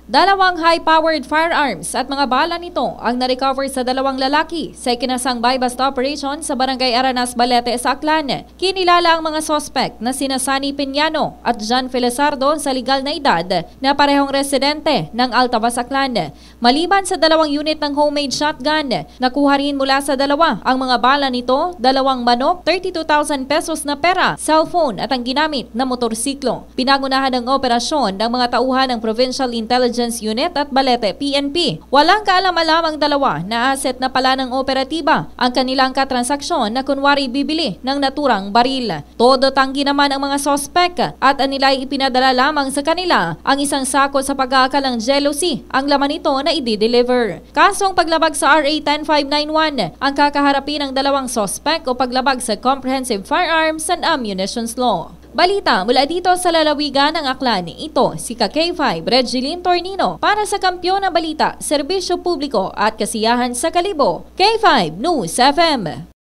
Dalawang high-powered firearms at mga bala nito ang na-recover sa dalawang lalaki sa ikinasang buy-bust operation sa Barangay Aranas, Balete sa Aklan. Kinilala ang mga suspect na sina Sunny Piñano at John Felizardo sa legal na edad na parehong residente ng Altabas, Aklan. Maliban sa dalawang unit ng homemade shotgun, nakuha rin mula sa dalawa ang mga bala nito, dalawang manok, 32,000 pesos na pera, cellphone at ang ginamit na motorsiklo. Pinangunahan ng operasyon ng mga tauhan ng Provincial Intelligence Unit at Balete PNP. Walang kaalam-alam ang dalawa na asset na pala ng operatiba ang kanilang katransaksyon na kunwari bibili ng naturang baril. Todo tanggi naman ang mga sospek at nila'y ipinadala lamang sa kanila ang isang sako sa pag-aakalang jealousy ang laman nito na i-deliver. Kasong paglabag sa RA 10591 ang kakaharapin ng dalawang sospek o paglabag sa Comprehensive Firearms and Ammunitions Law. Balita mula dito sa lalawigan ng Aklan. Ito si K5 Regeline Tornino para sa Kampiyon ng Balita, Serbisyo Publiko at Kasiyahan sa Kalibo. K5 News FM.